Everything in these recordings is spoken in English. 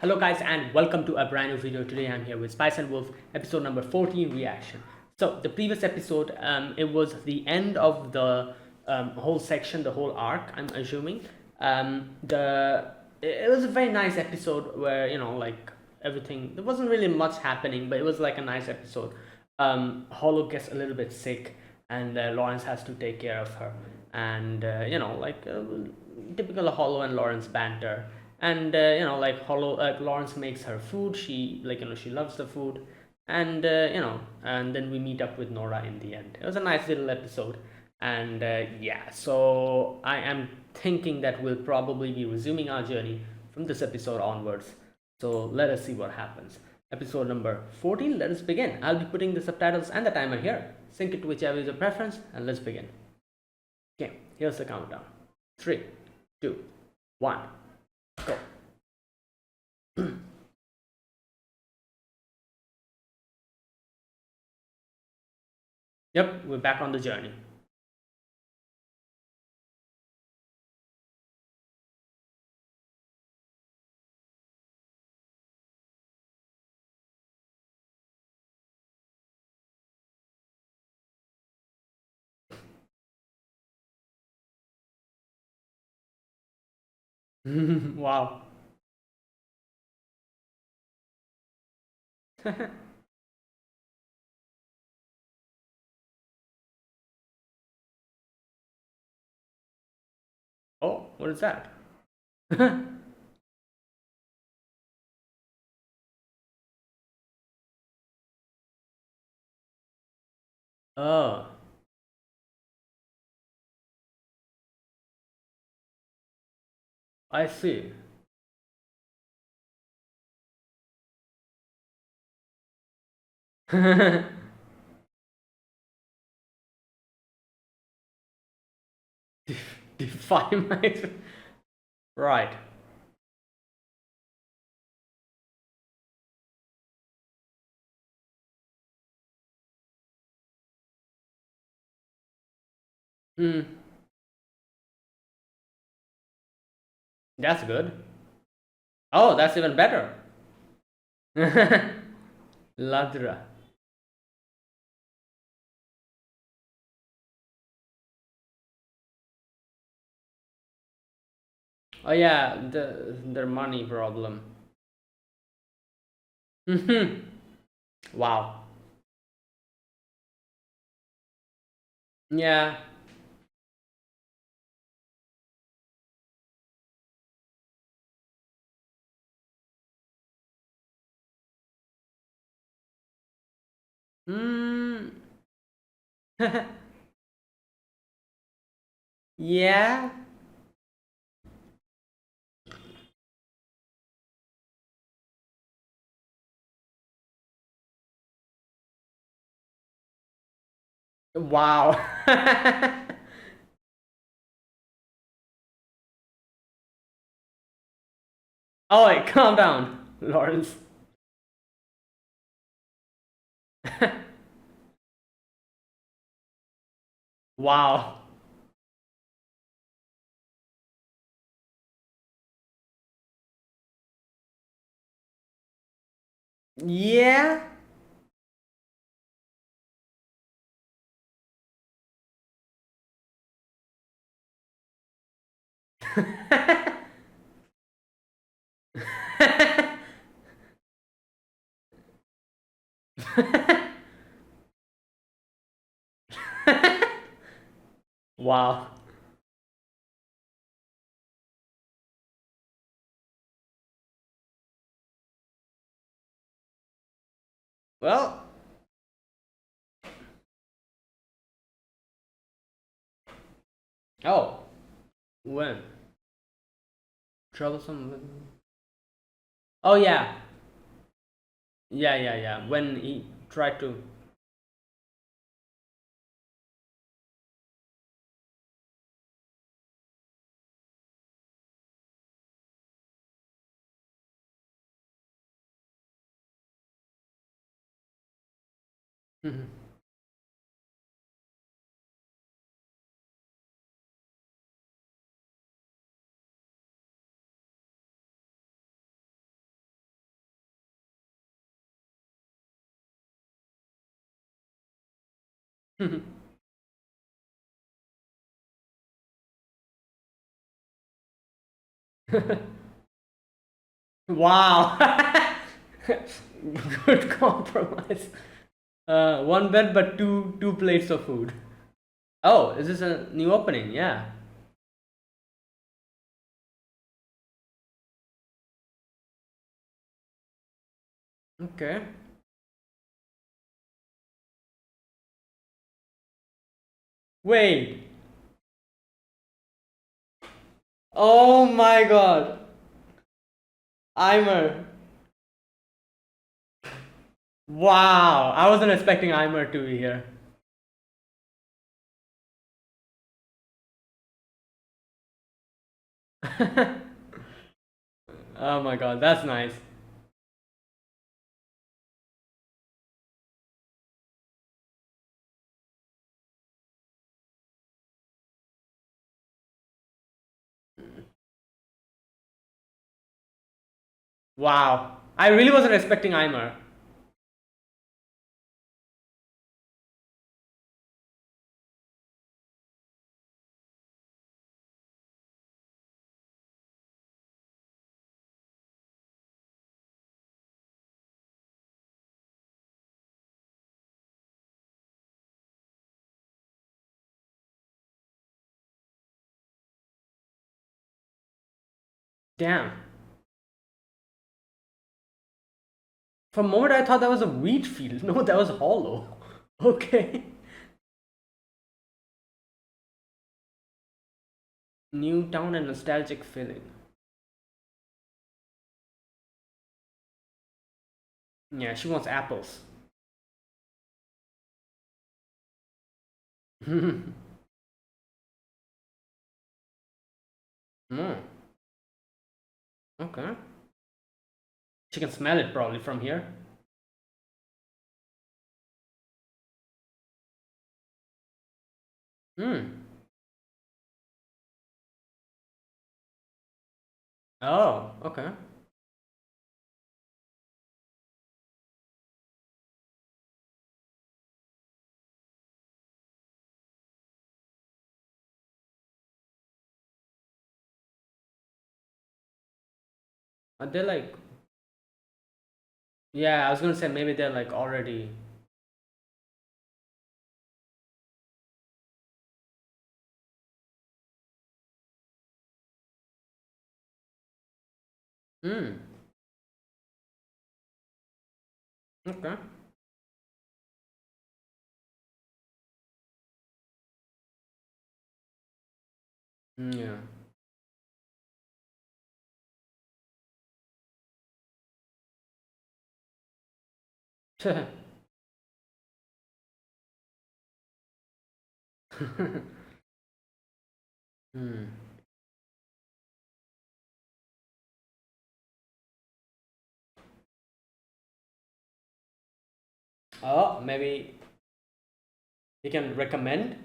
Hello guys and welcome to a brand new video. Today I'm here with Spice and Wolf, episode number 14 reaction. So the previous episode, it was the end of the whole section, the whole arc, I'm assuming. The It was a very nice episode where, like everything, there wasn't really much happening, but it was like a nice episode. Hollow gets a little bit sick and Lawrence has to take care of her. And, typical Hollow and Lawrence banter. And like Lawrence makes her food. She, she loves the food. And and then we meet up with Nora in the end. It was a nice little episode. And yeah, so I am thinking that we'll probably be resuming our journey from this episode onwards. So let us see what happens. Episode number 14, let us begin. I'll be putting the subtitles and the timer here. Sync it to whichever is your preference, and let's begin. Okay, here's the countdown. 3, 2, 1, go. Yep, we're back on the journey. Wow. Oh, what is that? Oh, I see. Defy my. Right. Hmm. That's good. Oh, that's even better. Ladra. Oh yeah, their money problem. Wow. Yeah. Hmm. Yeah. Wow. Oh wait, calm down, Lawrence. Wow. Yeah. Wow. Well, oh, when? Troublesome. Oh, yeah. Yeah, yeah, yeah. When he tried to. Wow. Good compromise. One bed but two plates of food. Oh, is this a new opening? Yeah. Okay. Wait. Oh my god. Eimer. Wow. I wasn't expecting Eimer to be here. Oh my god, that's nice. Wow. I really wasn't expecting Eimer. Damn. For a moment, I thought that was a wheat field. No, that was hollow. Okay. New town and nostalgic feeling. Yeah, she wants apples. Hmm. Okay. She can smell it probably from here. Hmm. Oh, okay. Are they like? Yeah, I was gonna say maybe they're like already. Hmm. Okay. Yeah. Hmm. Oh, maybe you can recommend.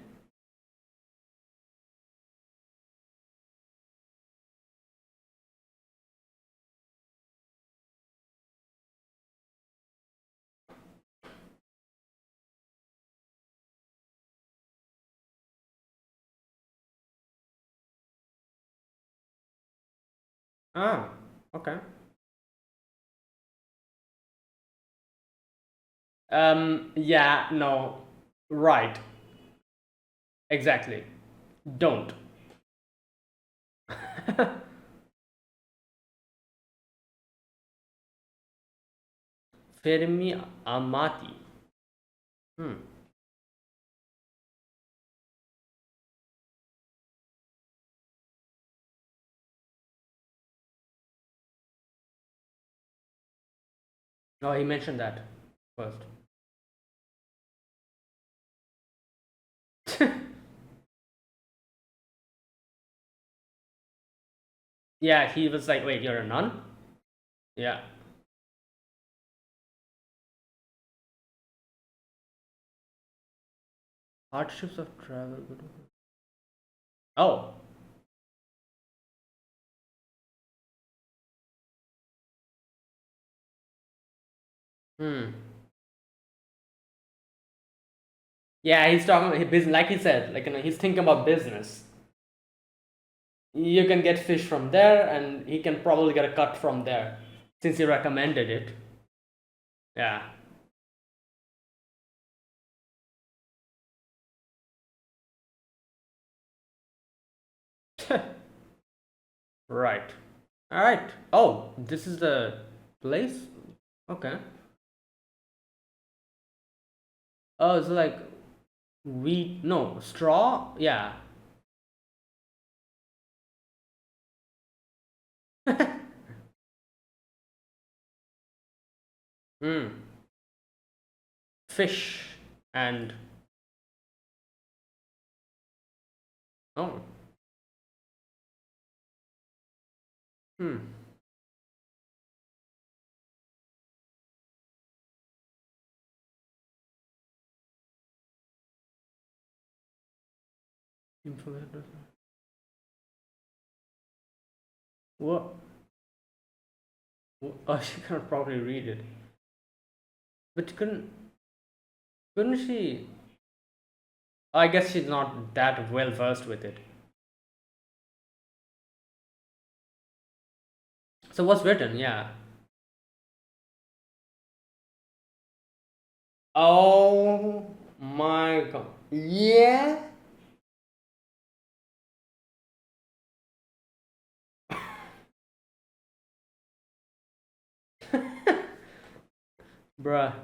Ah. Okay. Yeah. No. Right. Exactly. Don't. Fermi Amati. Hmm. Oh, he mentioned that first. Yeah, he was like, "Wait, you're a nun?" Yeah. Hardships of travel. Oh. Hmm. Yeah, he's talking about business, like he said, like he's thinking about business. You can get fish from there, and he can probably get a cut from there, since he recommended it. Yeah. Right. All right. Oh, this is the place. Okay. Oh, it's like wheat. No, straw. Yeah. Hmm. Fish and oh. Hmm. Information. What? Oh, she can't probably read it. But couldn't she? I guess she's not that well versed with it. So what's written? Yeah. Oh my god. Yeah. Bruh.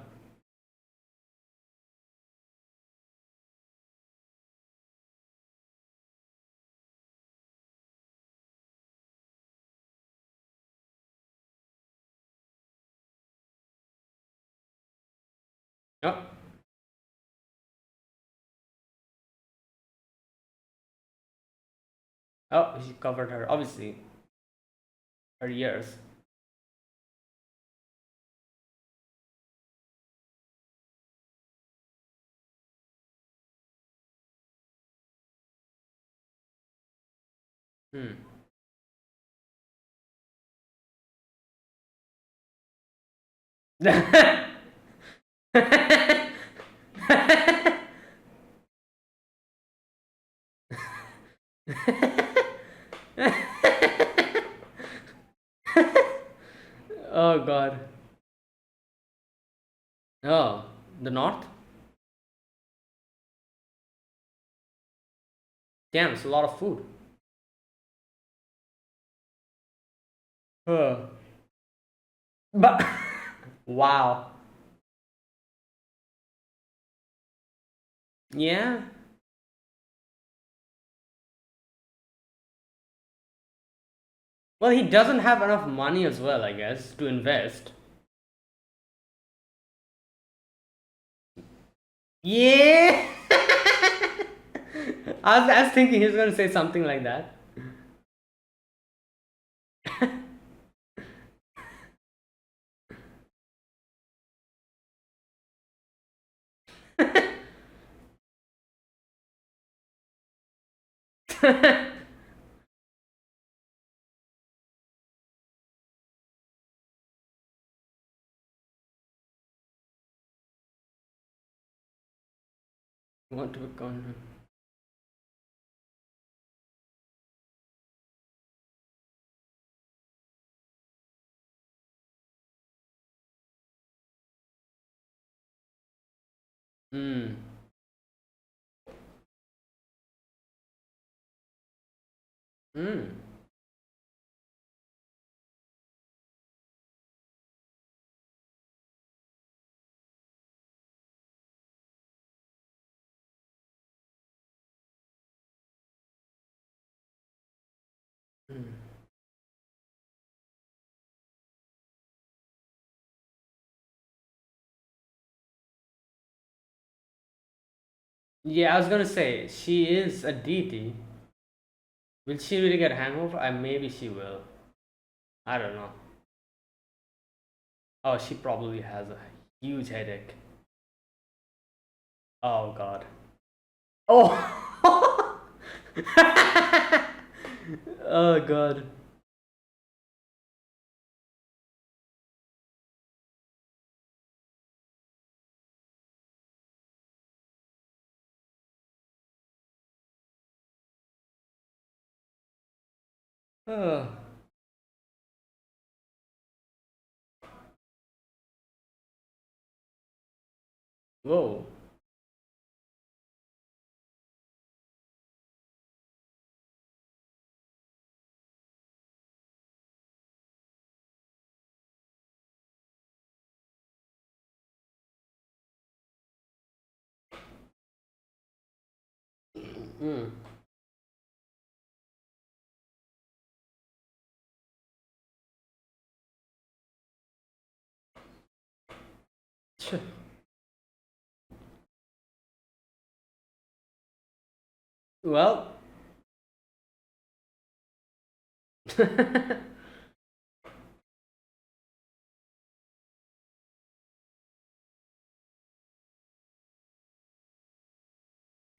Oh. Oh, she covered her. Obviously, her ears. Hmm. Oh god. Oh, the north? Damn, it's a lot of food. Huh. But wow. Yeah. Well, he doesn't have enough money as well, I guess, to invest. Yeah. I was thinking he was going to say something like that. Want to become. Hmm. Hmm. Hmm. Yeah, I was gonna say she is a deity. Will she really get hangover? Maybe she will. I don't know. Oh, she probably has a huge headache. Oh god. Oh. Oh god. Uh, whoa. Mm. Well,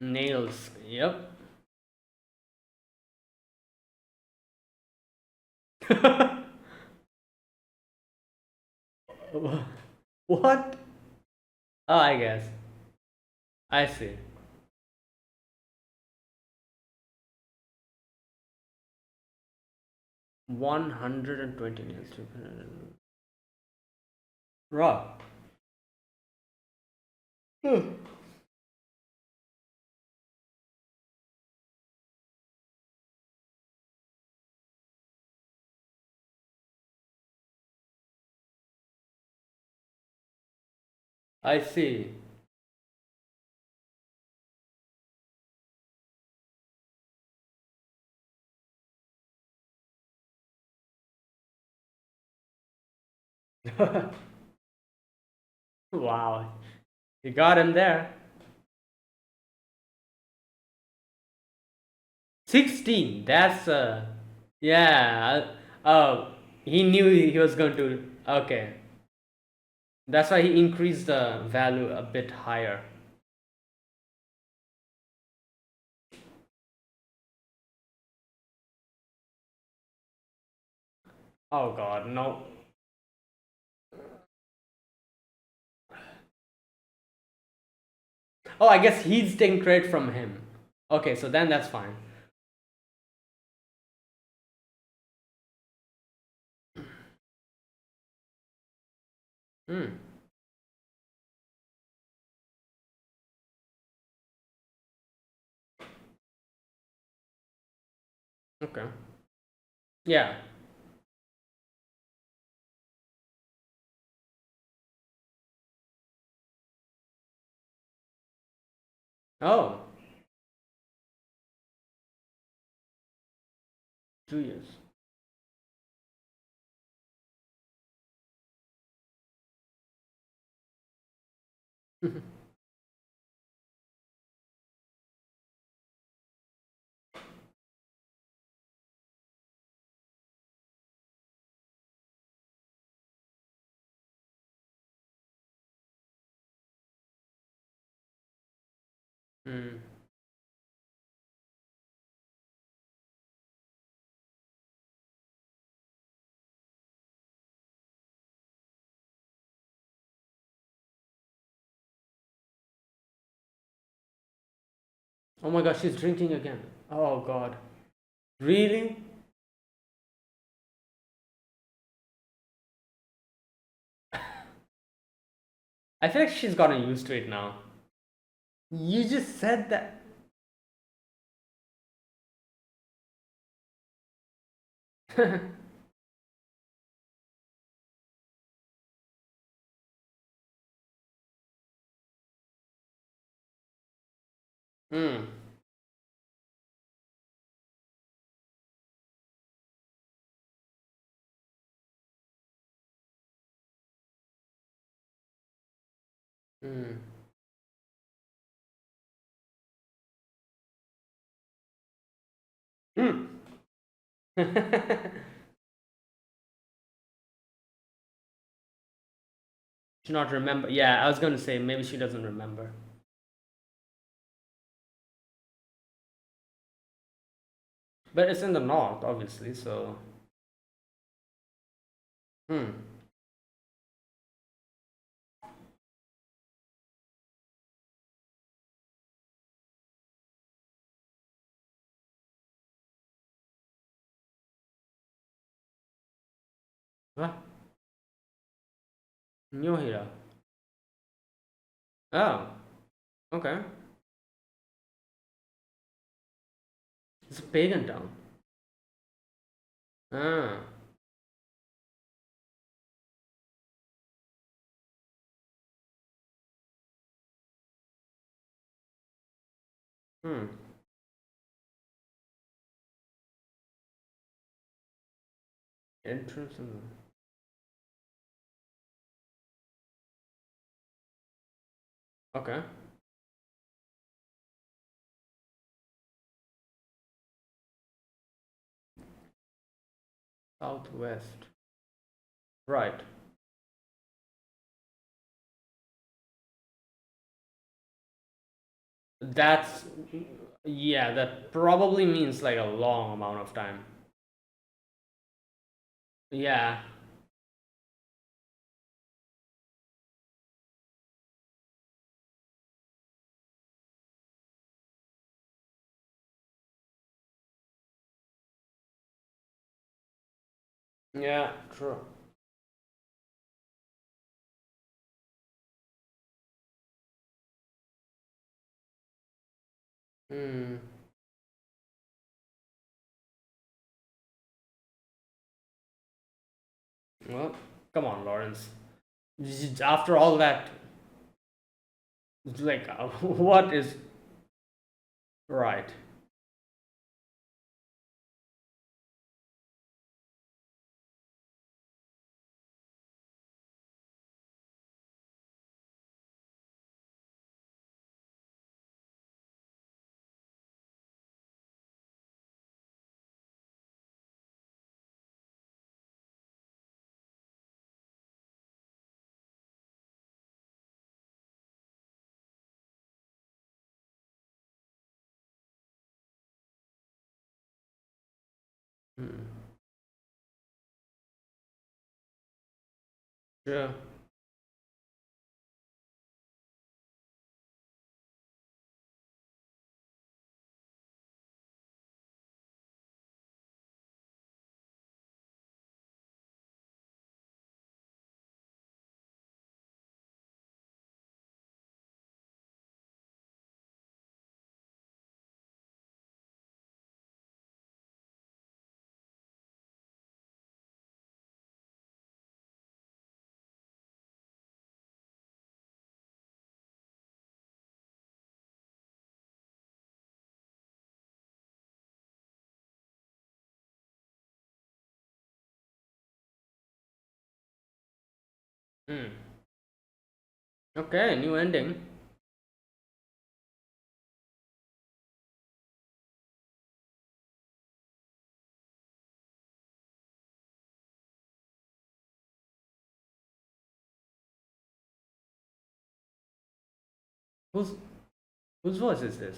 nails. Yep. What? Oh, I guess. I see. 120 nails. Raw. Hmm. I see. Wow. You got him there. 16. That's yeah. Oh, he knew he was going to. Okay. That's why he increased the value a bit higher. Oh god, no. Oh, I guess he's taking credit from him. Okay, so then that's fine. Hmm. Okay. Yeah. Oh, 2 years. Hmm. Oh my god, she's drinking again. Oh god. Really? I feel like she's gotten used to it now. You just said that. Hmm. Hmm. Hmm. She not remember. Yeah, I was gonna say maybe she doesn't remember. But it's in the north, obviously, so. Hmm. What? New hero. Oh, okay. It's a pagan town. Ah. Hmm. Interesting. Okay. Southwest. Right. That's yeah, that probably means like a long amount of time. Yeah. Yeah, true. Hmm. Well, come on, Lawrence. After all that, like, what is right? Hmm. Sure. Hmm. Okay, new ending. Whose whose voice is this?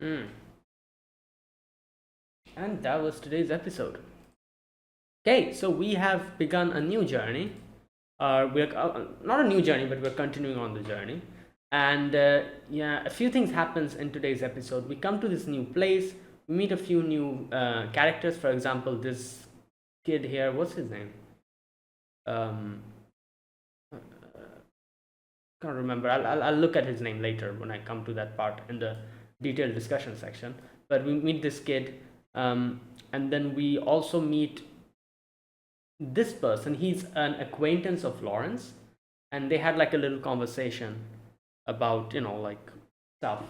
Hmm. And that was today's episode. Okay, so we have begun a new journey. We're not a new journey, but we're continuing on the journey. And yeah, a few things happens in today's episode. We come to this new place. We meet a few new characters. For example, this kid here. What's his name? Um, can't remember. I'll look at his name later when I come to that part in the detailed discussion section. But we meet this kid, um, and then we also meet this person. He's an acquaintance of Lawrence, and they had like a little conversation about like stuff,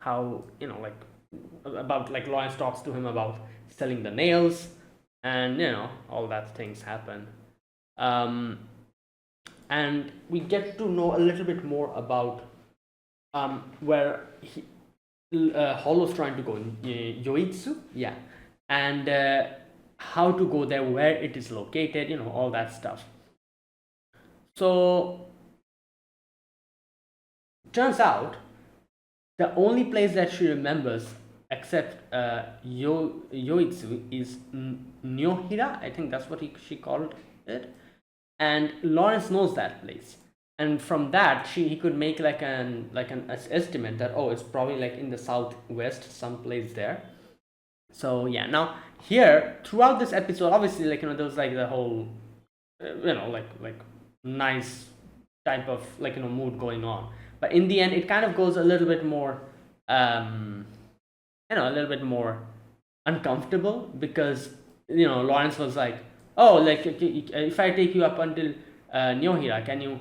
how like about like Lawrence talks to him about selling the nails, and all that things happen. Um, and we get to know a little bit more about where Hollow's trying to go in Yoitsu, yeah, and how to go there, where it is located, all that stuff. So turns out the only place that she remembers except Yoitsu is Nyohira. I think that's what she called it. And Lawrence knows that place. And from that, he could make like an estimate that, oh, it's probably like in the southwest, someplace there. So yeah, now here throughout this episode, obviously, like there was like the whole, like nice type of like mood going on, but in the end, it kind of goes a little bit more, um, a little bit more uncomfortable because Lawrence was like, oh, like if I take you up until Nyohira, can you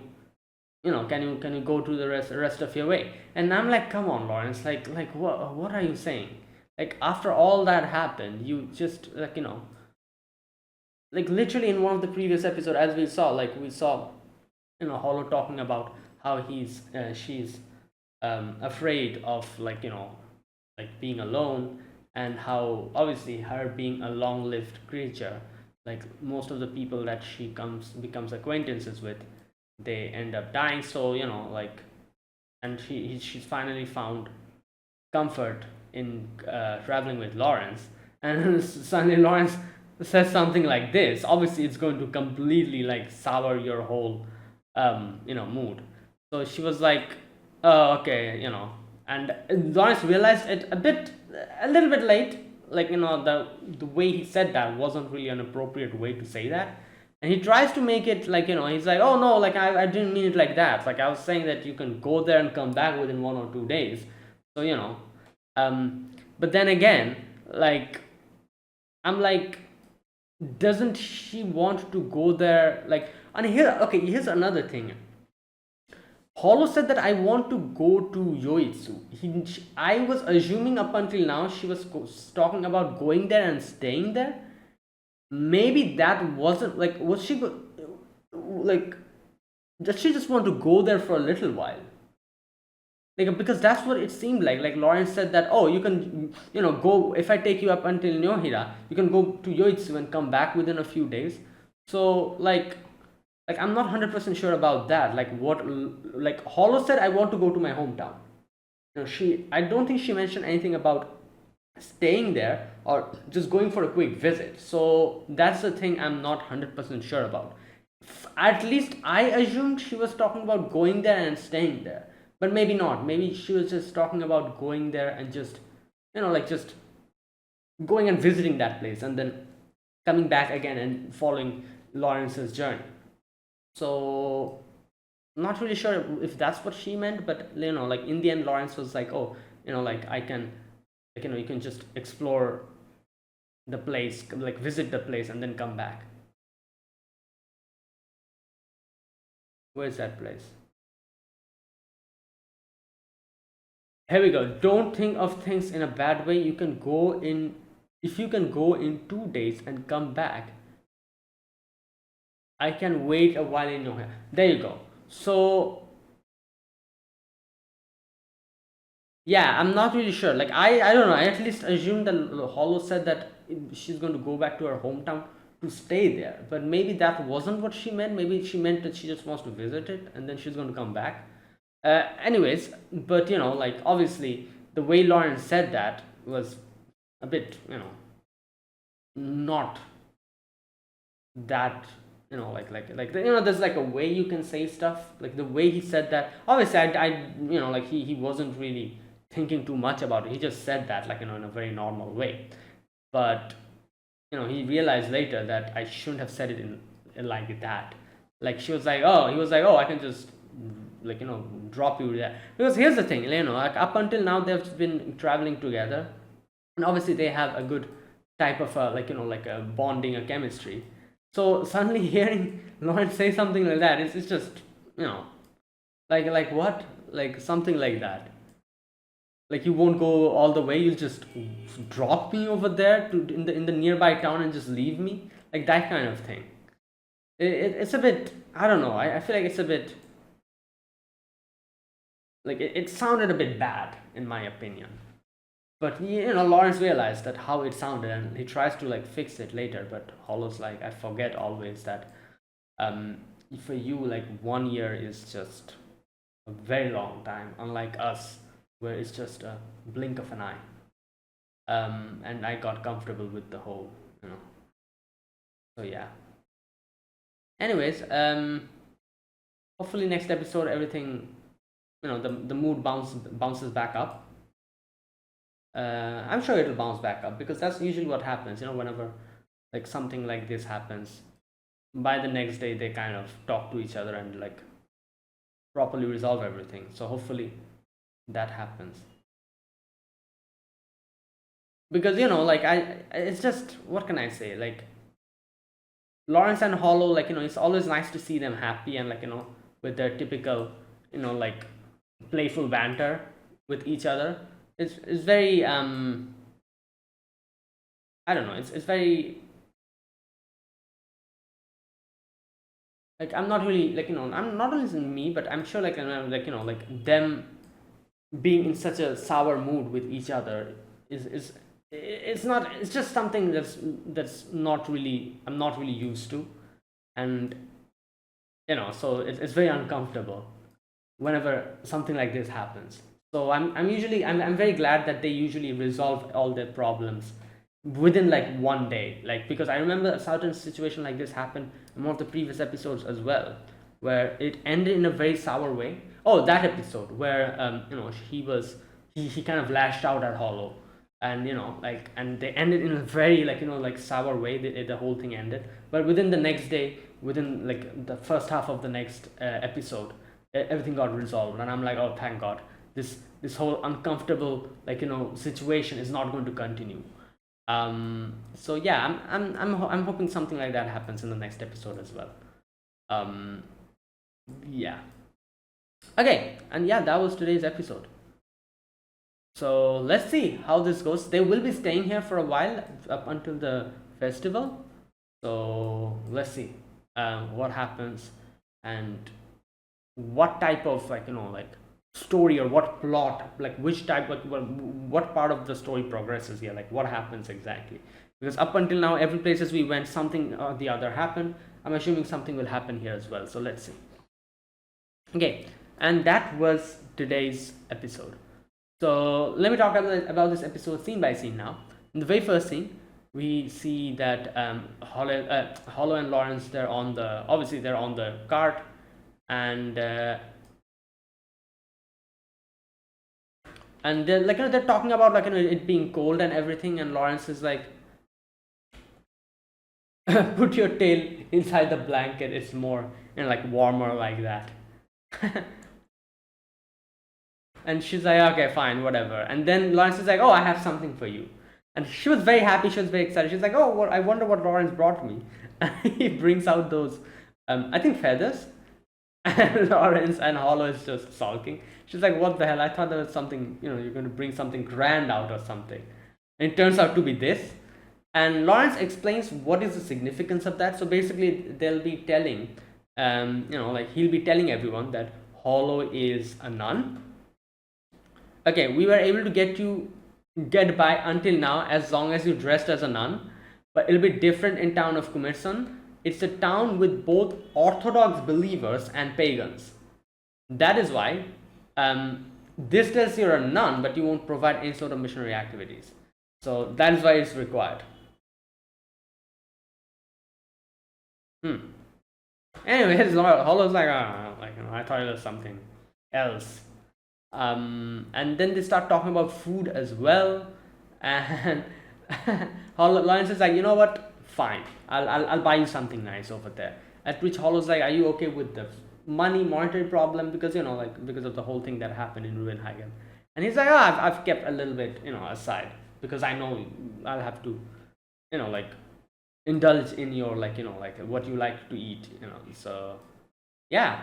can you go to the rest of your way? And I'm like, come on, Lawrence, like what are you saying? Like after all that happened, you just like like literally in one of the previous episodes, as we saw, like we saw Hollow talking about how she's afraid of like like being alone, and how obviously her being a long-lived creature, like most of the people that she becomes acquaintances with, they end up dying. So like, and she's finally found comfort in traveling with Lawrence, and suddenly Lawrence says something like this. Obviously, it's going to completely like sour your whole mood. So she was like, "Oh, okay," and Lawrence realized it a little bit late. Like the way he said that wasn't really an appropriate way to say that, and he tries to make it like he's like, oh no, like I didn't mean it like that. Like I was saying that you can go there and come back within 1 or 2 days. So um, but then again, like I'm like, doesn't she want to go there? Like, and here, okay, here's another thing. Hollow said that I want to go to Yoitsu. I was assuming up until now she was talking about going there and staying there. Maybe that wasn't like, was she like, does she just want to go there for a little while? Like, because that's what it seemed like Lawrence said that, oh, you can go, if I take you up until Nyohira, you can go to Yoitsu and come back within a few days. So like I'm not 100% sure about that. Like what, like Hollow said I want to go to my hometown. I don't think she mentioned anything about staying there or just going for a quick visit. So that's the thing I'm not 100% sure about. At least I assumed she was talking about going there and staying there, but maybe not. Maybe she was just talking about going there and just like just going and visiting that place and then coming back again and following Lawrence's journey. So not really sure if that's what she meant, but like in the end Lawrence was like, oh, like I can, like you can just explore the place, like visit the place and then come back. Where's that place? Here we go. Don't think of things in a bad way. You can go in, if you can go in 2 days and come back, I can wait a while in your hair. There you go. So yeah, I'm not really sure. Like I don't know. I at least assumed that Hollow said that she's going to go back to her hometown to stay there. But maybe that wasn't what she meant. Maybe she meant that she just wants to visit it and then she's going to come back. Anyways, but like obviously the way Lawrence said that was a bit, not that, like there's like a way you can say stuff. Like the way he said that. Obviously, like he wasn't really thinking too much about it. He just said that like in a very normal way. But he realized later that I shouldn't have said it in like that. Like she was like, oh, he was like, oh, I can just like drop you there. Because here's the thing, like up until now they've been traveling together, and obviously they have a good type of like like a bonding, a chemistry. So suddenly hearing Lawrence say something like that, it's just you know like what, like something like that. Like you won't go all the way, you'll just drop me over there to in the nearby town and just leave me, like that kind of thing. It's a bit, I don't know, I feel like it's a bit like it sounded a bit bad in my opinion. But Lawrence realized that how it sounded, and he tries to like fix it later, but Hollow's like, I forget always that um for you, like 1 year is just a very long time, unlike us where it's just a blink of an eye. And I got comfortable with the whole, so yeah. Anyways, hopefully next episode everything, the mood bounces back up. I'm sure it'll bounce back up, because that's usually what happens, whenever like something like this happens. By the next day they kind of talk to each other and like properly resolve everything. So hopefully that happens. Because like it's just, what can I say, like Lawrence and Hollow, like it's always nice to see them happy, and like with their typical like playful banter with each other. It's very I don't know, it's very, like I'm not really like I'm not only me, but I'm sure like like like them being in such a sour mood with each other is it's not, it's just something that's not really, I'm not really used to. And so it's very uncomfortable whenever something like this happens. So I'm usually I'm very glad that they usually resolve all their problems within like 1 day, like because I remember a certain situation like this happened in one of the previous episodes as well, where it ended in a very sour way. Oh, that episode where he kind of lashed out at Hollow, and like, and they ended in a very like like sour way. The whole thing ended, but within the next day, within like the first half of the next episode, everything got resolved, and I'm like, oh, thank God, this whole uncomfortable like situation is not going to continue. So yeah, I'm hoping something like that happens in the next episode as well. Yeah. Okay, and yeah, that was today's episode. So let's see how this goes. They will be staying here for a while, up until the festival. So let's see what happens, and what type of like like story, or what plot, like which type, like what part of the story progresses here, like what happens exactly. Because up until now, every places we went, something or the other happened. I'm assuming something will happen here as well. So let's see. Okay, and that was today's episode. So let me talk about this episode scene by scene now. In the very first scene, we see that Hollow and Lawrence, they're on the cart, and they're like they're talking about like it being cold and everything, and Lawrence is like, put your tail inside the blanket, it's more like warmer like that. And she's like, okay, fine, whatever. And then Lawrence is like, oh, I have something for you. And she was very happy, she was very excited. She's like, oh, well, I wonder what Lawrence brought me. And he brings out those I think feathers. And Lawrence and Hollow is just sulking. She's like, what the hell, I thought there was something, you're going to bring something grand out or something. And it turns out to be this. And Lawrence explains what is the significance of that. So basically they'll be telling like he'll be telling everyone that Hollow is a nun. Okay, we were able to get by until now as long as you dressed as a nun, but it'll be different in town of Kumirsan. It's a town with both Orthodox believers and pagans. That is why this tells you're a nun, but you won't provide any sort of missionary activities. So that is why it's required. Anyways, Hollow's like, I thought it was something else. And then they start talking about food as well, and Lawrence is like, you know what, fine, I'll buy you something nice over there. At which Hollow's like, are you okay with the monetary problem, because like because of the whole thing that happened in Ruinhagen. And he's like, oh, I've kept a little bit aside, because I know I'll have to like indulge in your like what you like to eat, so yeah.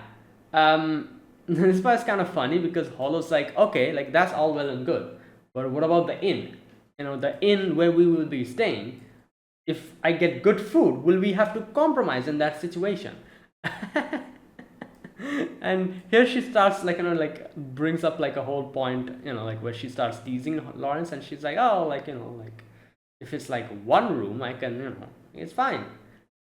This part's kind of funny, because Hollow's like, okay, like that's all well and good, but what about the inn? The inn where we will be staying. If I get good food, will we have to compromise in that situation? And here she starts like like brings up like a whole point, like where she starts teasing Lawrence, and she's like, oh, like like if it's like one room, I can it's fine,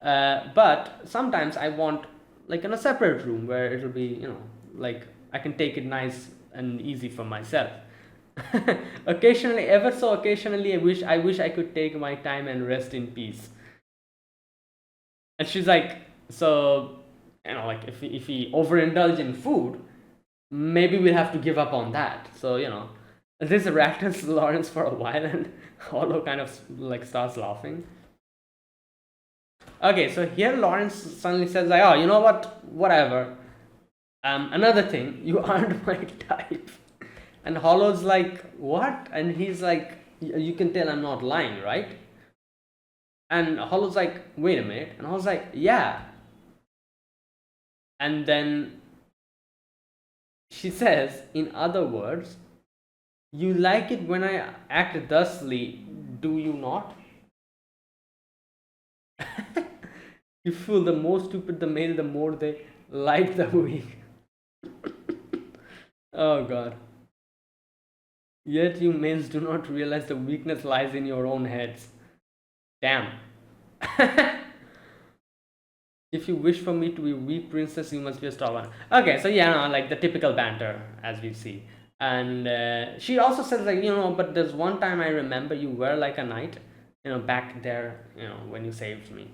but sometimes I want like in a separate room where it'll be like I can take it nice and easy for myself. Occasionally, ever so occasionally, I wish I could take my time and rest in peace. And she's like, so like if we overindulge in food, maybe we'll have to give up on that. So this rattles Lawrence for a while, and Hollow kind of like starts laughing. Okay, so here Lawrence suddenly says like, oh, you know what, whatever. Another thing, you aren't my type. And Hollow's like, what? And he's like, you can tell I'm not lying, right? And Hollow's like, wait a minute. And I was like, yeah. And then she says, in other words, you like it when I act thusly, do you not? You fool, the more stupid the male, the more they like the weak. Oh god. Yet you males do not realize the weakness lies in your own heads. Damn. If you wish for me to be weak princess, you must be a strong one. Okay, so yeah, no, like the typical banter as we see. And she also says like, but there's one time I remember you were like a knight, back there, when you saved me.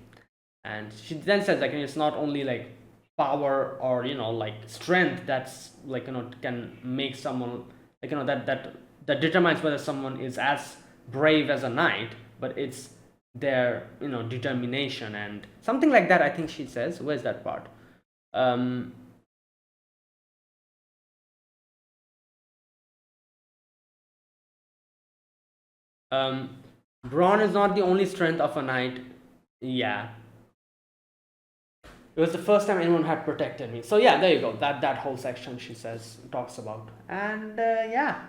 And she then says like, it's not only like power or like strength that's like can make someone like that determines whether someone is as brave as a knight, but it's their determination and something like that, I think she says. Where's that part? um um Brawn is not the only strength of a knight. Yeah, it was the first time anyone had protected me. So yeah, there you go. That whole section she says talks about. And yeah,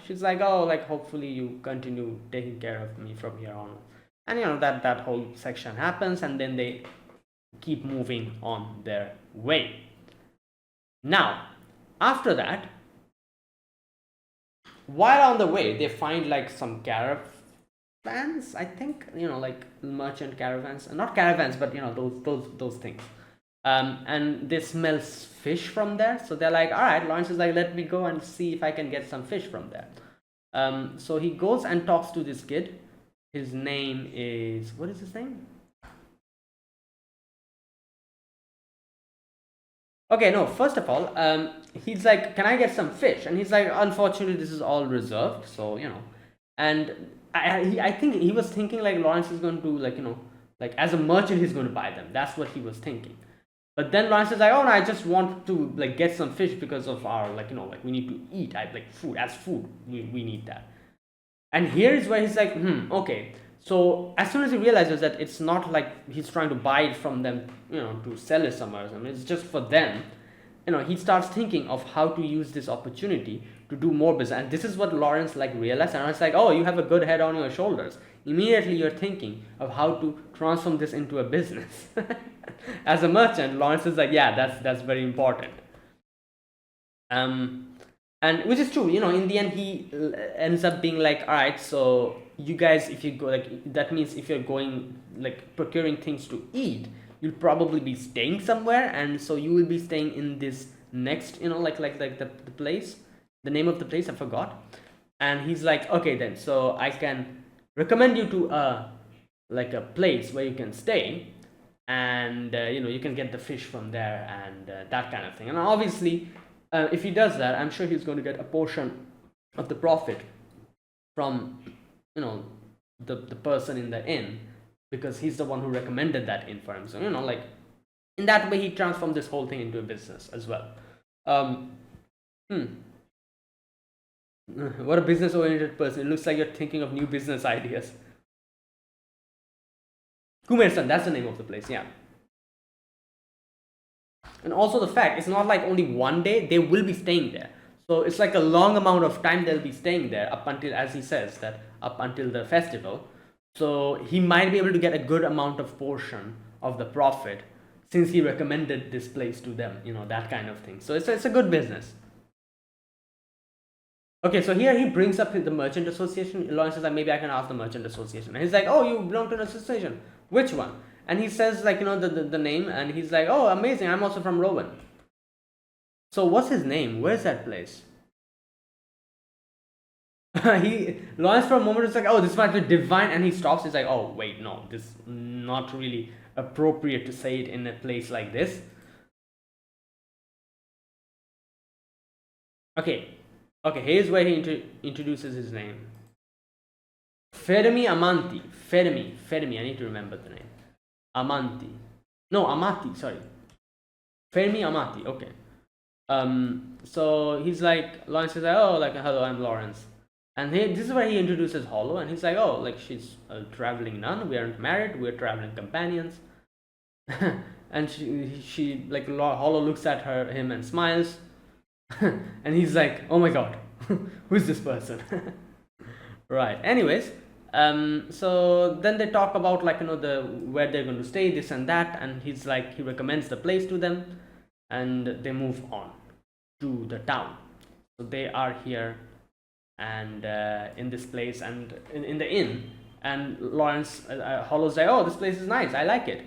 she's like, oh, like hopefully you continue taking care of me from here on. And that whole section happens, and then they keep moving on their way. Now, after that, while on the way, they find like some caravans, I think, like merchant caravans, not caravans, but those things. And they smell fish from there, so they're like, all right. Lawrence is like, let me go and see if I can get some fish from there. So he goes and talks to this kid. His name is, what is his name? Okay, no, first of all, he's like, can I get some fish? And he's like, unfortunately, this is all reserved, so and I think he was thinking like Lawrence is going to like like as a merchant he's going to buy them. That's what he was thinking. But then Lawrence is like, oh no, I just want to like get some fish because of our like like we need to eat. I like food, as food we need that. And here is where he's like, okay. So as soon as he realizes that it's not like he's trying to buy it from them, to sell it somewhere. I mean, it's just for them. He starts thinking of how to use this opportunity to do more business. And this is what Lawrence like realized. And it's like, oh, you have a good head on your shoulders. Immediately you're thinking of how to transform this into a business. As a merchant, Lawrence is like, yeah, that's very important. And which is true. In the end he ends up being like, all right, so you guys, if you go, like that means if you're going like procuring things to eat, you'll probably be staying somewhere, and so you will be staying in this next, like the place, the name of the place I forgot. And he's like, okay, then so I can recommend you to like a place where you can stay, and you can get the fish from there, and that kind of thing. And obviously, if he does that, I'm sure he's going to get a portion of the profit from the person in the inn, because he's the one who recommended that inn for him. So like In that way, he transformed this whole thing into a business as well. Um, hmm. What a business oriented person. It looks like you're thinking of new business ideas. Kumairsan, that's the name of the place, yeah. And also the fact, it's not like only one day, they will be staying there. So it's like a long amount of time they'll be staying there up until, as he says, that up until the festival. So he might be able to get a good amount of portion of the profit since he recommended this place to them, that kind of thing. So it's a good business. Okay, so here he brings up the merchant association. Lawrence says like, maybe I can ask the merchant association. And he's like, oh, you belong to an association. Which one? And he says like, the name, and he's like, oh, amazing, I'm also from Rowan. So what's his name? Where's that place? Lawrence for a moment is like, oh, this might be divine, and he stops. He's like, oh, wait, no, this is not really appropriate to say it in a place like this. Okay, here's where he introduces his name. Fermi Amanti. Fermi, I need to remember the name. Amanti. No, Amati, sorry. Fermi Amati, okay. So he's like, Lawrence is like, oh, like, hello, I'm Lawrence. And this is where he introduces Hollow, and he's like, oh, like, she's a traveling nun, we aren't married, we're traveling companions. And she like, Hollow looks at him and smiles. And he's like, oh my god, who's this person? Right, anyways, so then they talk about like, the where they're going to stay, this and that, and he's like, he recommends the place to them, and they move on to the town. So they are here and in this place, and in the inn, and Lawrence, Hollow's like, oh, this place is nice, I like it.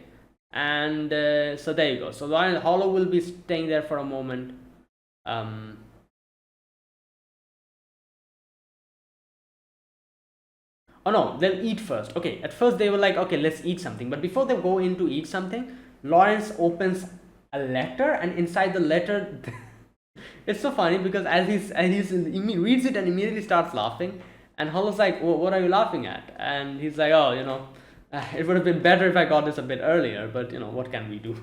And so there you go. So Hollow will be staying there for a moment. Oh no, they'll eat first. Okay, at first they were like, okay, let's eat something. But before they go in to eat something, Lawrence opens a letter, and inside the letter, it's so funny because he reads it and immediately starts laughing. And Hollow's like, what are you laughing at? And he's like, oh, it would have been better if I got this a bit earlier, but what can we do?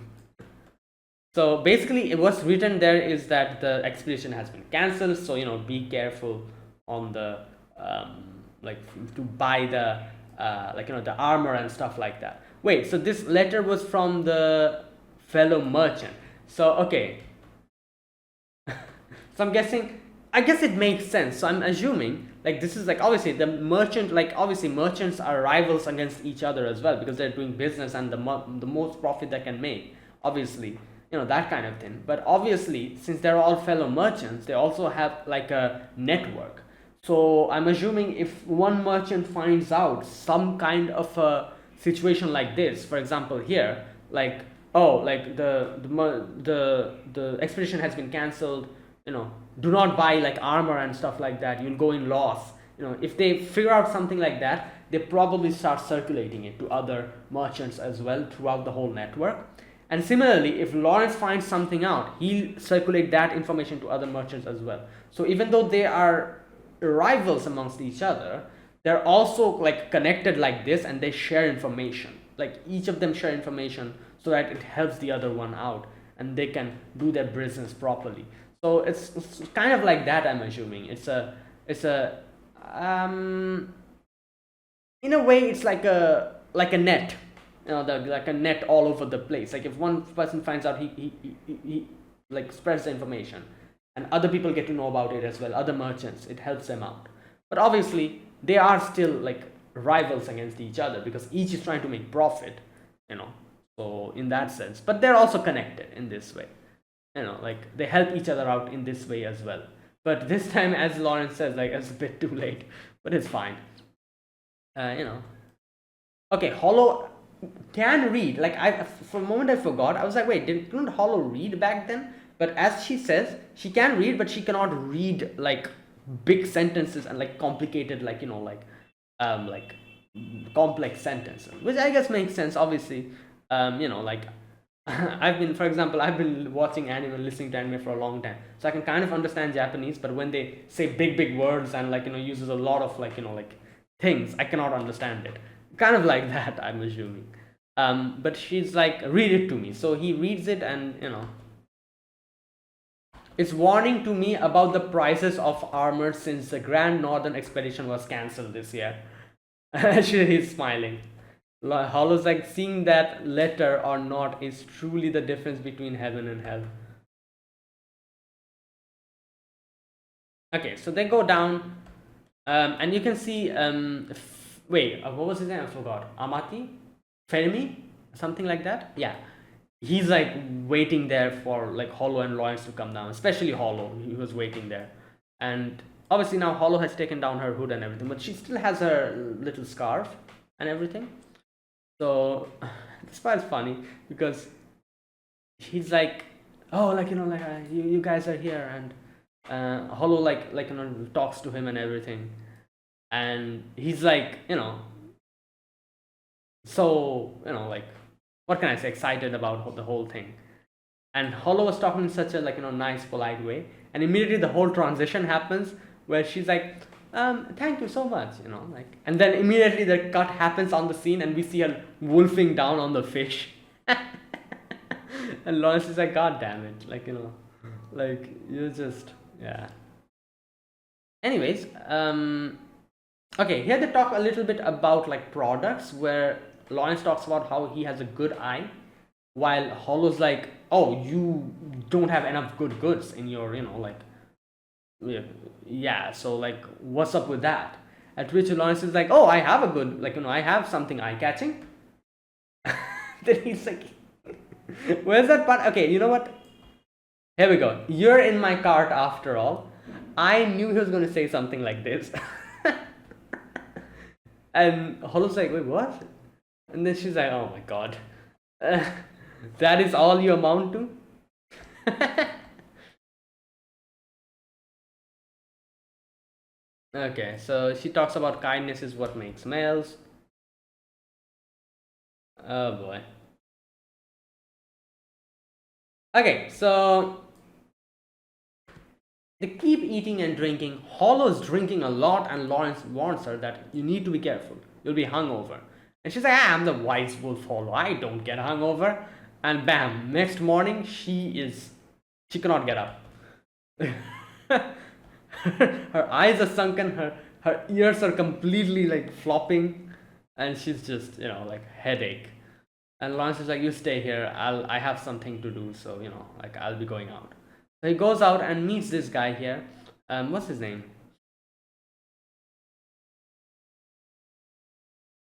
So basically, what's written there is that the expedition has been cancelled. So be careful on the like to buy the the armor and stuff like that. Wait, so this letter was from the fellow merchant. So okay, so I'm guessing. I guess it makes sense. So I'm assuming like this is like obviously the merchant, like obviously merchants are rivals against each other as well because they're doing business and the most profit they can make. Obviously, that kind of thing. But obviously, since they're all fellow merchants, they also have like a network. So I'm assuming if one merchant finds out some kind of a situation like this, for example here, like, oh, like the expedition has been cancelled, do not buy like armor and stuff like that, you'll go in loss. If they figure out something like that, they probably start circulating it to other merchants as well throughout the whole network. And similarly, if Lawrence finds something out, he'll circulate that information to other merchants as well. So even though they are rivals amongst each other, they're also like connected like this, and they share information. Like each of them share information so that it helps the other one out and they can do their business properly. So it's kind of like that, I'm assuming. It's a in a way it's like a net, like a net all over the place. Like if one person finds out, he like spreads the information, and other people get to know about it as well, other merchants, it helps them out. But obviously they are still like rivals against each other because each is trying to make profit, so in that sense. But they're also connected in this way, like they help each other out in this way as well. But this time, as Lawrence says, like it's a bit too late, but it's fine. Okay, Hollow can read. Like for a moment I forgot. I was like, wait, didn't Hollow read back then? But as she says, she can read, but she cannot read like big sentences and like complicated, like like complex sentences, which I guess makes sense. Obviously, like for example, I've been watching anime and listening to anime for a long time, so I can kind of understand Japanese. But when they say big words and like uses a lot of like like things, I cannot understand it. Kind of like that, I'm assuming. But she's like, read it to me. So he reads it, and it's warning to me about the prices of armor since the Grand Northern Expedition was cancelled this year. Actually, he's smiling. Hollow's like, seeing that letter or not is truly the difference between heaven and hell. Okay, so they go down, and you can see. Wait, what was his name? I forgot. Amati, Fermi, something like that. Yeah, he's like waiting there for like Hollow and Lawrence to come down. Especially Hollow, he was waiting there, and obviously now Hollow has taken down her hood and everything, but she still has her little scarf and everything. So this part is funny because he's like, oh, like like you guys are here, and Hollow like talks to him and everything, and he's like so like, what can I say, excited about the whole thing. And Hollow was talking in such a like nice polite way, and immediately the whole transition happens where she's like, thank you so much, like, and then immediately the cut happens on the scene and we see her wolfing down on the fish. And Lawrence is like, god damn it, like like you just, yeah. Anyways, okay, here they talk a little bit about like products, where Lawrence talks about how he has a good eye, while Hollow's like, oh, you don't have enough good goods in your like, yeah, so like what's up with that? At which Lawrence is like, oh, I have a good, like I have something eye catching. Then he's like, where's that part? Okay, you know what, here we go, you're in my cart after all. I knew he was going to say something like this. And Hollow's like, wait, what? And then she's like, oh my god, that is all you amount to? Okay, so she talks about kindness is what makes males. Oh boy. Okay, so they keep eating and drinking. Hollow's drinking a lot, and Lawrence warns her that you need to be careful. You'll be hungover. And she's like, I'm the wise wolf, Hollow. I don't get hungover. And bam, next morning she cannot get up. Her eyes are sunken, her ears are completely like flopping, and she's just like headache. And Lawrence is like, you stay here, I have something to do, so like I'll be going out. So he goes out and meets this guy here. What's his name?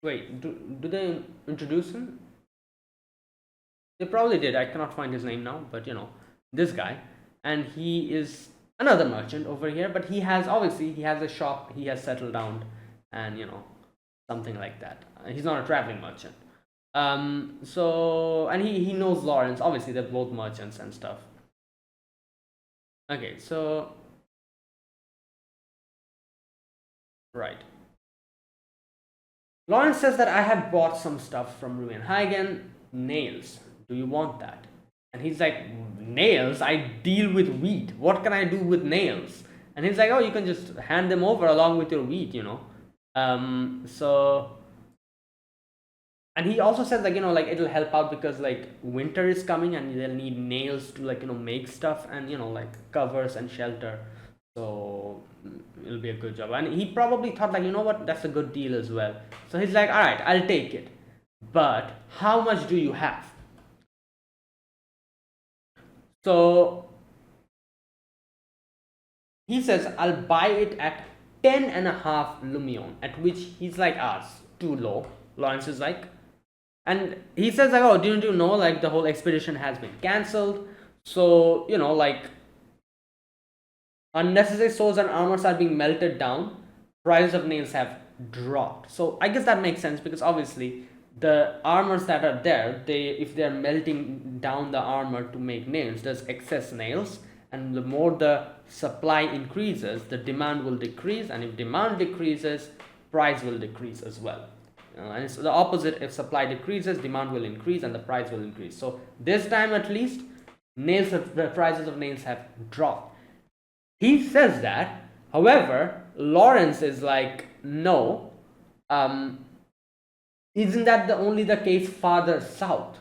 Wait, do they introduce him? They probably did. I cannot find his name now, but this guy, and he is another merchant over here. But obviously he has a shop. He has settled down, and something like that. He's not a traveling merchant. So, and he knows Lawrence. Obviously, they're both merchants and stuff. Okay, so right. Lawrence says that I have bought some stuff from Ruin Hagen, nails. Do you want that? And he's like, nails? I deal with wheat. What can I do with nails? And he's like, oh, you can just hand them over along with your wheat, So, and he also says like, like it'll help out because like winter is coming and they'll need nails to like, make stuff and, like covers and shelter. So it'll be a good job. And he probably thought like, you know what, that's a good deal as well. So he's like, all right, I'll take it. But how much do you have? So he says, I'll buy it at 10.5 Lumion, at which he's like, it's too low. Lawrence is like, and he says like, oh, didn't you know like the whole expedition has been cancelled? So, like unnecessary swords and armors are being melted down. Prices of nails have dropped. So I guess that makes sense because obviously the armors that are there, if they're melting down the armor to make nails, there's excess nails, and the more the supply increases, the demand will decrease, and if demand decreases, price will decrease as well. And it's the opposite. If supply decreases, demand will increase and the price will increase. So this time at least, the prices of nails have dropped. He says that. However, Lawrence is like, no, Isn't that the only the case farther south?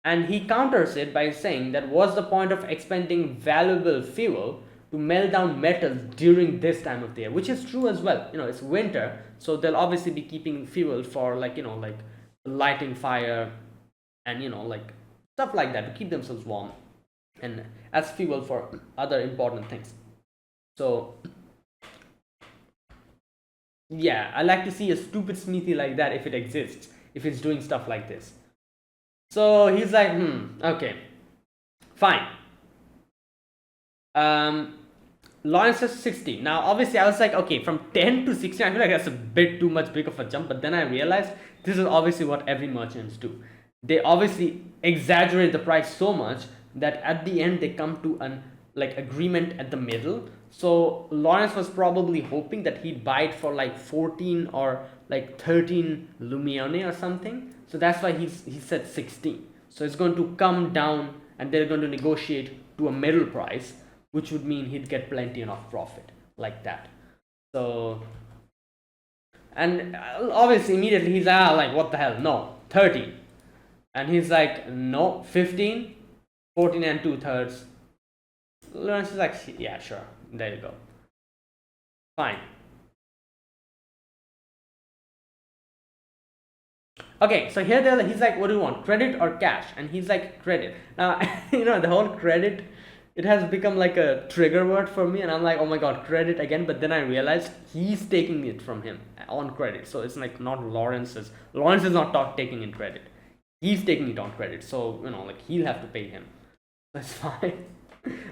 And he counters it by saying that what's the point of expending valuable fuel to melt down metals during this time of the year, which is true as well. It's winter, so they'll obviously be keeping fuel for like lighting fire and like stuff like that to keep themselves warm and as fuel for other important things. So yeah, I like to see a stupid smithy like that if it exists, if it's doing stuff like this. So he's like, okay, fine. Lawrence is 60. Now, obviously, I was like, okay, from 10 to 60, I feel like that's a bit too much big of a jump. But then I realized this is obviously what every merchants do. They obviously exaggerate the price so much that at the end they come to an like agreement at the middle. So Lawrence was probably hoping that he'd buy it for like 14 or like 13 Lumione or something. So that's why he said 16. So it's going to come down and they're going to negotiate to a middle price, which would mean he'd get plenty enough profit like that. So, and obviously immediately he's like, what the hell? No, 30. And he's like, no, 15, 14 and 2/3. Lawrence is like, yeah, sure. There you go. Fine. Okay, so here he's like, what do you want, credit or cash? And he's like, credit. Now, the whole credit, it has become like a trigger word for me, and I'm like, oh my god, credit again. But then I realized he's taking it from him on credit, so it's like not Lawrence is not taking in credit, he's taking it on credit. So like he'll have to pay him. That's fine.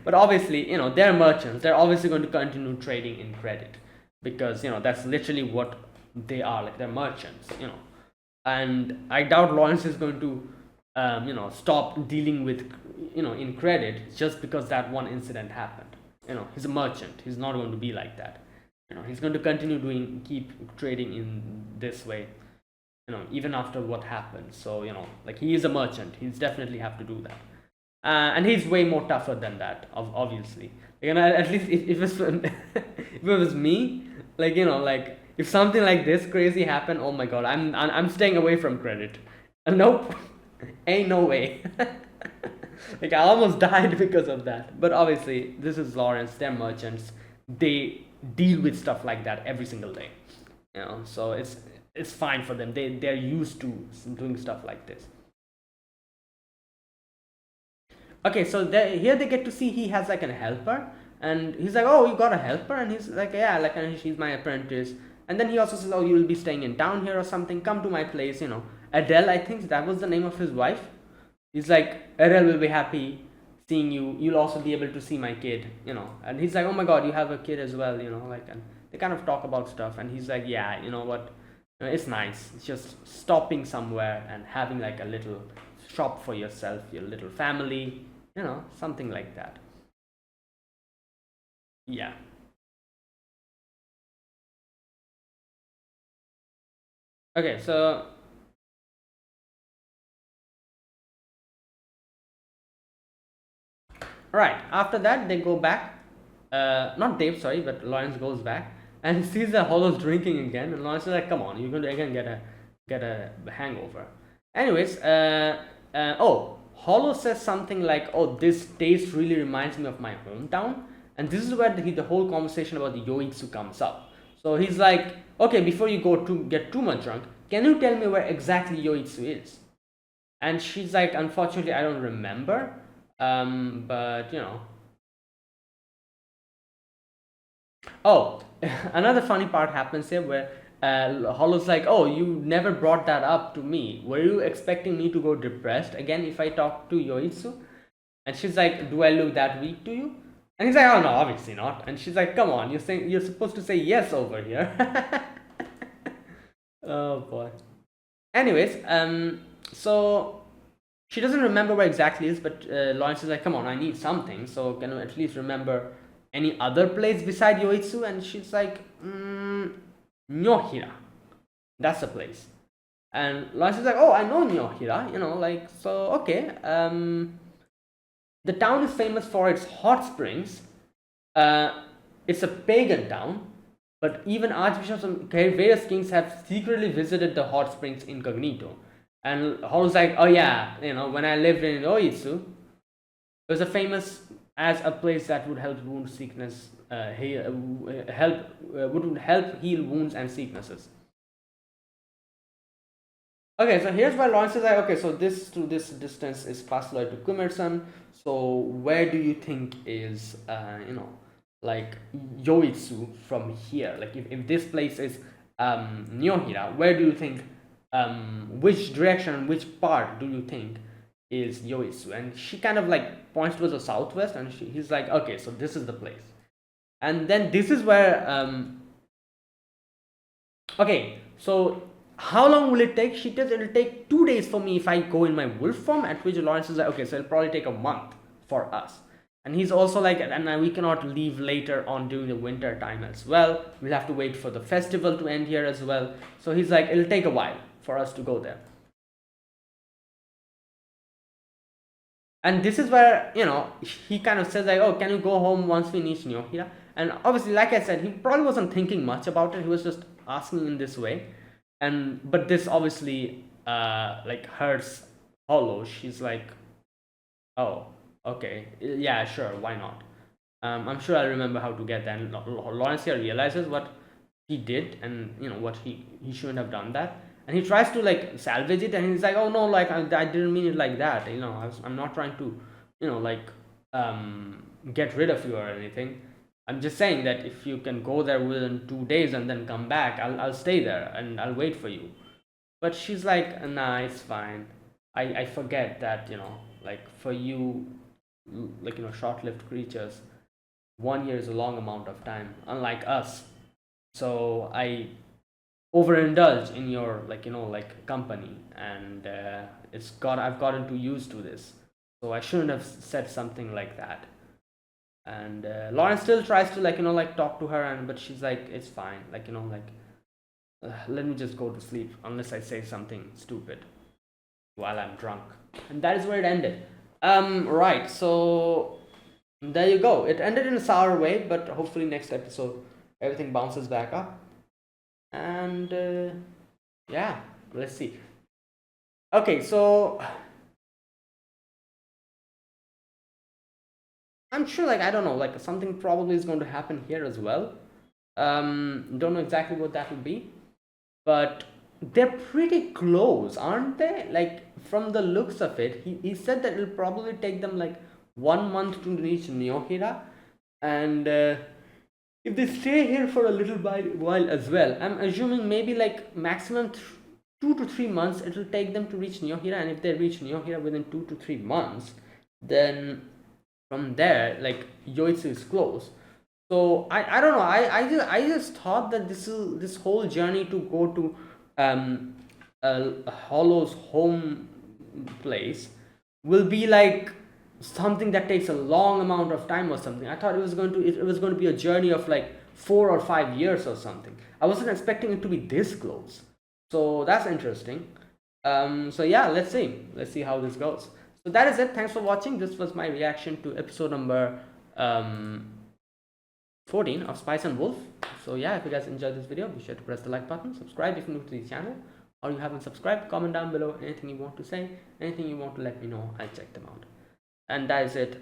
But obviously, they're merchants, they're obviously going to continue trading in credit because that's literally what they are, like they're merchants. And I doubt Lawrence is going to stop dealing with in credit just because that one incident happened. He's a merchant, he's not going to be like that. He's going to continue keep trading in this way even after what happened. So like he is a merchant, he's definitely have to do that. And he's way more tougher than that, obviously. At least if it was me, like if something like this crazy happened, oh my god, I'm staying away from credit. Nope, ain't no way. Like I almost died because of that. But obviously, this is Lawrence. They're merchants. They deal with stuff like that every single day. So it's fine for them. They're used to doing stuff like this. Okay, so here they get to see he has like a helper, and he's like, oh, you got a helper? And he's like, yeah, like, and she's my apprentice. And then he also says, oh, you'll be staying in town here or something, come to my place. Adele, I think that was the name of his wife. He's like, Adele will be happy seeing you, you'll also be able to see my kid. And he's like, oh my god, you have a kid as well. Like, and they kind of talk about stuff, and he's like, yeah, you know what, it's nice, it's just stopping somewhere and having like a little shop for yourself, your little family, something like that. Yeah. Okay, so right after that they go back. Not Dave, sorry, but Lawrence goes back and he sees that Hollow's drinking again, and Lawrence is like, come on, you're going to again get a hangover. Anyways, oh, Hollow says something like, oh, this taste really reminds me of my hometown. And this is where the whole conversation about the Yoitsu comes up. So he's like, okay, before you get too much drunk, can you tell me where exactly Yoitsu is? And she's like, unfortunately, I don't remember. But oh, another funny part happens here where Hollow's like, oh, you never brought that up to me. Were you expecting me to go depressed again if I talk to Yoitsu? And she's like, do I look that weak to you? And he's like, oh no, obviously not. And she's like, come on, you're supposed to say yes over here. Oh boy. Anyways, so she doesn't remember where exactly it is, but Lawrence is like, come on, I need something. So can you at least remember any other place beside Yoitsu? And she's like, Nyohira. That's the place. And Lawrence is like, oh, I know Nyohira, like, so, okay. The town is famous for its hot springs. It's a pagan town, But even archbishops and various kings have secretly visited the hot springs incognito. And Horo's like, oh yeah, when I lived in Oitsu, it was a famous as a place that would help wound sickness, would help heal wounds and sicknesses. Okay, so here's where Lawrence is like, okay, so this to this distance is Pasloi to Kumersan. So where do you think is, like Yoitsu from here? Like if this place is Nyohira, where do you think, which direction, which part do you think is Yoitsu? And she kind of like points towards the southwest, and he's like, okay, so this is the place. And then this is where, okay, so how long will it take? She says it'll take 2 days for me if I go in my wolf form, at which Lawrence is like, okay, so it'll probably take a month for us. And he's also like, and we cannot leave later on during the winter time as well. We'll have to wait for the festival to end here as well. So he's like, it'll take a while for us to go there. And this is where, he kind of says like, oh, can you go home once we reach Nyohira? And obviously, like I said, he probably wasn't thinking much about it. He was just asking in this way. But this obviously like hurts Hollow. She's like, oh, okay, yeah, sure, why not? I'm sure I'll remember how to get that. And Lawrence here realizes what he did, and what he shouldn't have done that. And he tries to like salvage it, and he's like, oh no, like I didn't mean it like that. I'm not trying to, like get rid of you or anything. I'm just saying that if you can go there within 2 days and then come back, I'll stay there and I'll wait for you. But she's like, nah, it's fine. I forget that, like for you, like, short-lived creatures, 1 year is a long amount of time, unlike us. So I overindulge in your, like company, and I've gotten too used to this. So I shouldn't have said something like that. And Lawrence still tries to like talk to her, but she's like, it's fine, like let me just go to sleep unless I say something stupid while I'm drunk. And that is where it ended. Right, so there you go. It ended in a sour way, but hopefully next episode everything bounces back up. And yeah, let's see. Okay, so I'm sure, like, I don't know, like something probably is going to happen here as well. Don't know exactly what that will be, but they're pretty close, aren't they? Like, from the looks of it, he said that it'll probably take them like 1 month to reach Nyohira, and if they stay here for a little while as well, I'm assuming maybe like maximum 2 to 3 months it'll take them to reach Nyohira, and if they reach Nyohira within 2 to 3 months, then from there, like, Yoitsu is close. So I don't know. I just thought that this whole journey to go to Hollow's home place will be like something that takes a long amount of time or something. I thought it was going to be a journey of like 4 or 5 years or something. I wasn't expecting it to be this close. So that's interesting. So yeah, let's see how this goes. So that is it. Thanks for watching. This was my reaction to episode number 14 of Spice and Wolf. So yeah, if you guys enjoyed this video, be sure to press the like button, subscribe if you're new to the channel, or you haven't subscribed. Comment down below anything you want to say, anything you want to let me know. I'll check them out. And that is it.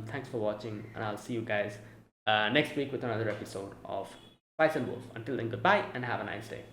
Thanks for watching, and I'll see you guys next week with another episode of Spice and Wolf. Until then, goodbye and have a nice day.